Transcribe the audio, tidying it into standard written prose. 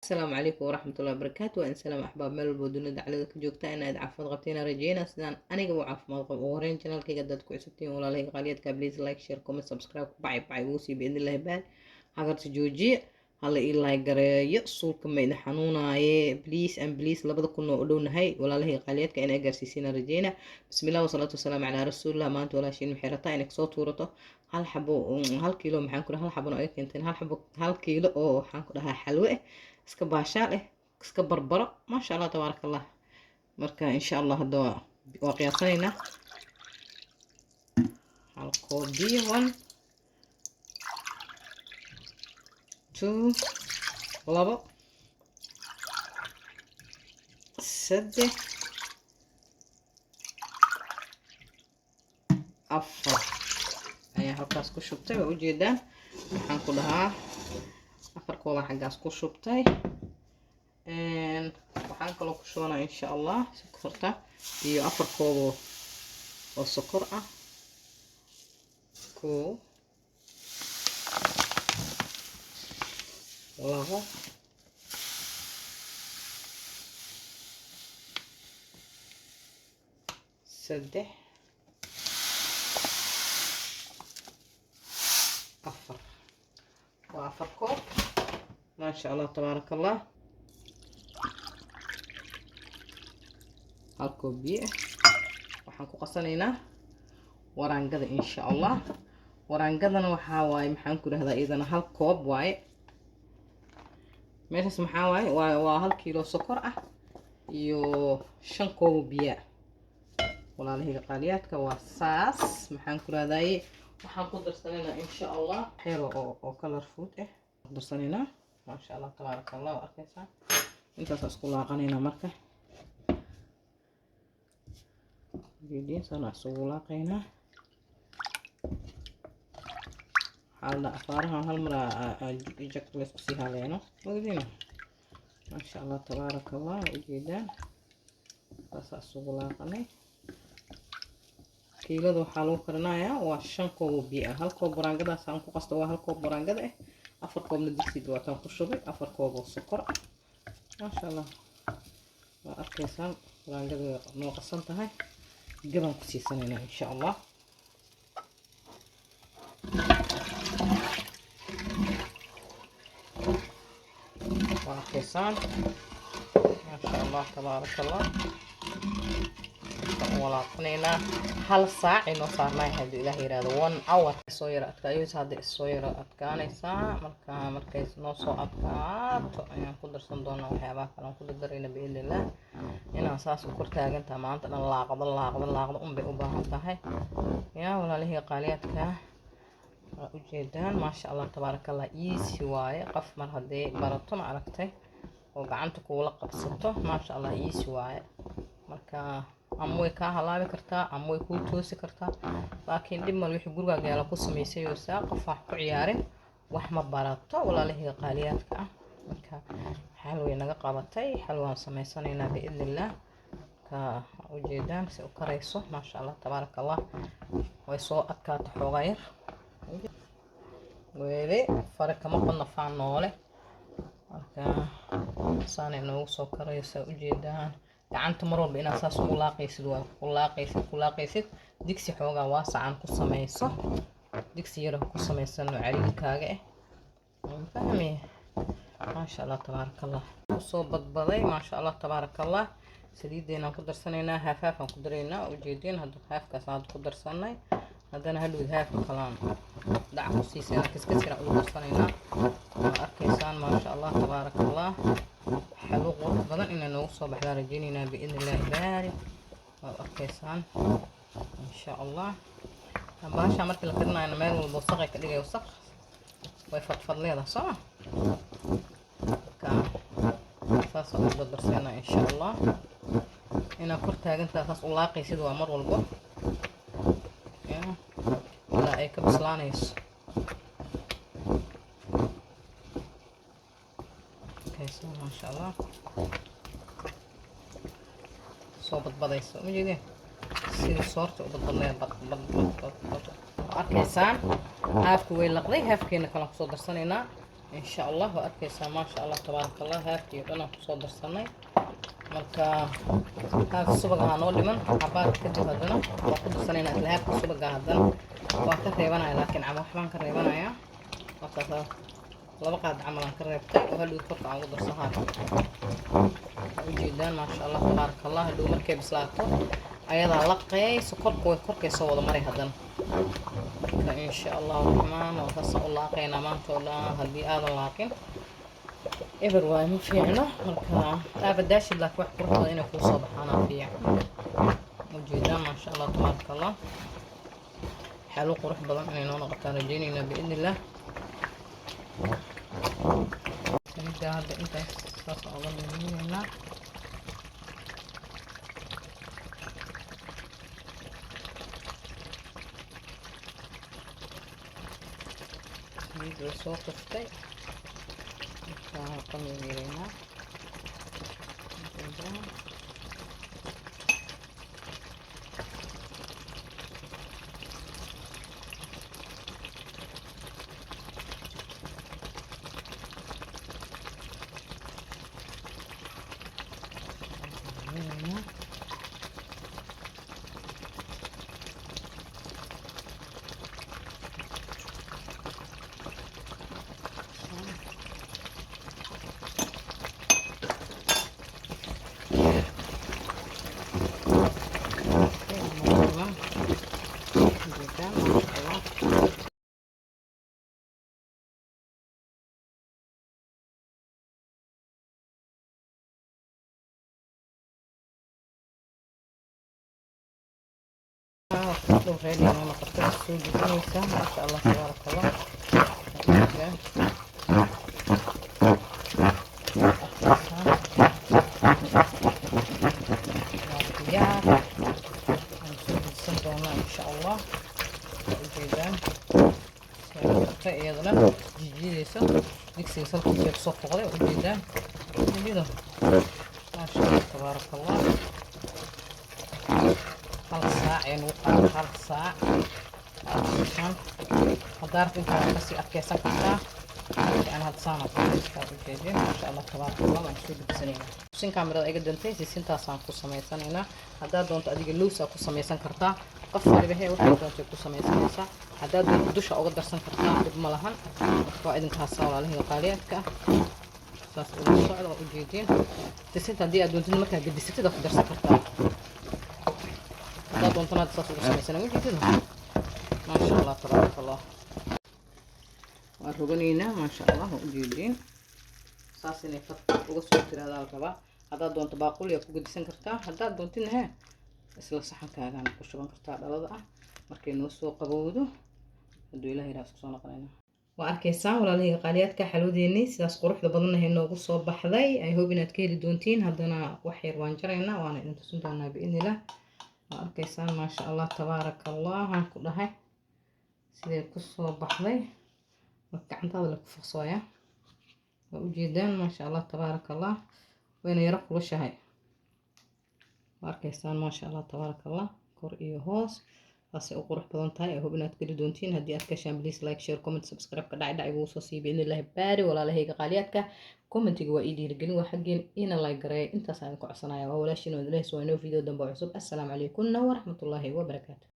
السلام عليكم ورحمة الله وبركاته. وإن سلام أحباب مeel walbo dunida caliga ka joogta inaad caafimaad qabteen rajeyna sidaan aniga u caafimaad qabo. ugu horeyn channelkayga dad ku cusubtiin walaalahayga qaaliyaadka please like share comment subscribe bacay ugu sii biidnillahi baal hagarta joojiye hala ii like gareeyo suulka mayda xanuunaaye please and please labada kun oo u dhownahay walaalahayga qaaliyaadka inay gaarsiisiina rajeyna. bismillah wasalaatu wasalaamu calaa rasuulillah. maanta walaashiin maxay rabtaa inay kasoo tuurato hal xabo hal kiilo maxaan ku dhahaa hal xabona ay keenteen hal kiilo oo waxaan ku dhahaa xalwo ah iska baashaal eh iska barbaro maasha allah tabaaraka allah. marka insha allah hadda waa qiyaasanaynaa hal koob biyo 1 2 labo saddex afar ayaa halkaas ku shubtay waa ujeedaan waxaan ku dhahaa afar koob xaggaas ku shubtay waxaan kaloo ku shubanaa insha allah sokorta iyo afar koob oo sokor ah koow labo saddex afar waa afar koob maasha allah tabaaraka allah. hal koob biyo waxaan ku qasanaynaa waraangada insha allah. waraangadana waxaa waaye maxaan ku dhahdaa iyadana hal koob waaye meeshaas maxaa waaye waa hal kiilo sokor ah iyo 5 koob biyo walaalahayga qaaliyaadka waa saas maxaan ku dhahdaa waxaan ku darsanaynaa insha allah xeero oo color food ah darsanayna maasha allah tabaaraka allah. arkaysaa intaas isku laaqanayna marka جديد صنع سولاقينا حالنا أفارها هالمرة جاك لسكسيها لينا وقدينا ما شاء الله تبارك الله. جدا بس سولاقني كيلو دو حالو كرنايا وشان كوب بيئة هل كوب برانجدا سانكو قصدوا هل كوب برانجدا أفر كوب ندكسي دواتان كشوبي أفر كوب سكر ما شاء الله. وأركيسان برانجدا نو قسمتها جبن كسيسانينا إن شاء الله. وكيسان ما شاء الله تبارك الله. ولا قنينا هل ساعة إنه صار معي هذا إلهي هذا 1 hour الصويرة أتكايوس هذه الصويرة أتكاني ساعة مركز نص أتكات يعني قدر صندوقنا وحيابك أنا قدر درينا بإذن الله هنا أساس كرتاج أنت ما أنت لاقض بأباها تهي يا ولا له قالياتك وجدان ما شاء الله تبارك الله إيسي واي قف مر هدي برطم عرفتي وقعنتك ولقب سته ما شاء الله إيسي واي مركا ama way ka halaabi kartaa ama way ku toosi kartaa laakiin dib mal wixii guriga yaala ku sameysay oo saa qof wax ku ciyaarin wax ma barato walaalahayga qaaliyaadka ah. marka xalway naga qabatay xalwaan sameysanaynaa biidnillah ka ujeedaan si u karayso ma sha Allah tabaaraka Allah way soo adkaato xoogaa yar weele farka ma qonna faan noole marka saanay noogu soo karayso ujeedaan gacanta mar walba inaad saas ugu laaqaysid waa ku laaqaysid digsi xoogaa waasacaan ku samayso digsi yar ku samaysan oo cariirkaaga ah fahmi ma sha Allah tabaaraka Allah. soo badbaday ma sha Allah tabaaraka Allah. saliideena ku darsanaynaa haafaan ku dareynaa ujeedin hadda haafkaas aad ku darsanay haddana hadhow haafka kalaan dhac ku siisay kiskasira ugu darsanaynaa arkaysaan ma sha Allah tabaaraka Allah. حلو قرب بدن إن نوصل بحذر جينينا بإذن الله بارك وأركيسان إن شاء الله. باش عملت لك إن أنا مال والبصقة كده جاي وسق ويفضفض لي هذا صح كان أساس الدرسنا إن شاء الله. هنا كرتها أنت أساس الله قيسد وأمر والبر لا أي كبسلانيس ما شاء الله. صوبت بديس مجيدين سيدي صورت وبتضليها بط أركيسان هافك وين لقضي هافكينا كلام صدر سنينا إن شاء الله وأركيسا ما شاء الله تبارك الله هاكي ودنا كصدر سنة marka haaf subaga aan oo dhiman xabaar kadib hadana waa ku darsanayna isla haafka subaga hadana waa ka reebanaya laakiin ama waxbaan ka reebanaya marka laba qaad camal aan ka reebtay oo hadhow korka aan ugu darsahaa ujeedaan maasha allah tabaaraka allah hadhow markay bislaato ayadaa laqayso korkay soo wada maray hadana marka insha allah raxmaan oo taas u laaqayna maanta oo dhan haddii aadan laaqin eber waay ma fiicno marka aabadaashid laakiin wax qurux badan inay kuu soo baxaanaa fiican ujeedaan maasha allah tabaaraka allah xaalo qurux badan inay noo noqotaan rajaynaynaa biidni illah saliidda hadda intaas saas oga leeyaynaa saliidda way soo qaftay قميرنا لو غالي أنا قطعت السوق بنيسة ما شاء الله تبارك الله إن شاء الله جيدان أيضا جيجيسة ديكسي صلت جيب صف غلي وجيدان جيدان ما شاء الله تبارك الله hal saac ayaan ugu qaadan hal saac hadaarta intaa waa kasii adkeysan kartaa aan had saana kuiskaad ujeedin maasha allah tabaaraka allah waan soo gudbisanaynaa sin kaamirada iga dantay sisintaasaan ku samaysanaynaa haddaad doonto adiga lowsaa ku samaysan kartaa qof waliba hee waxay doontay ku samaysanaysaa haddaad doonto dusha uga darsan kartaa dhib ma lahan waa idinkaasa walaalahayga qaaliyaadka ah saas ula socda waa ujeedin sisinta haddii aad doontid markaa gedisatid ku darsan kartaa doontanaa saas ugu samaysana ujeedada maasha allah tabaaraka allah waan roganaynaa maasha allah waa ujeediin saas inay fad uga soo tiraada la rabaa haddaad doonto baaquliya ku gedisan kartaa haddaad doontidna hee isla saxankaagaan ku shuban kartaa dhalada ah markay noo soo qabowdo hadduu ilaah yidhaha isku soo noqonayna waa arkaysaan walaalahayga qaaliyaadka xalwadeennii sidaas quruxda badannahay noogu soo baxday ay hob inaad ka heli doontiin haddana wax yar waan jaraynaa waana idin tusin doonaa biidnillah arkaysaan maasha allah tabaaraka allah aan ku dhahay sidee ku soo baxday marka gacantaada la ku fiqsooya waa ujeedaan maasha allah tabaaraka allah wayna yaro kulushahay waa arkaysaan maasha allah tabaaraka allah kor iyo hoos saasay u qurux badan tahay hob inaad geli doontiin haddii aad ka heshaan please like share comment subscribe ka dhacay igu soo sii biidnillaahi baari walaalahayga qaaliyaadka commentiga waa ii dhiirigelin waa xaggeen ina like gareeyo intaas aan ku codsanaya waa walaashiin oo ilaah soo inoo video dambe cusub assalaamu calaykum wa rahmatullaahi wa barakaatuh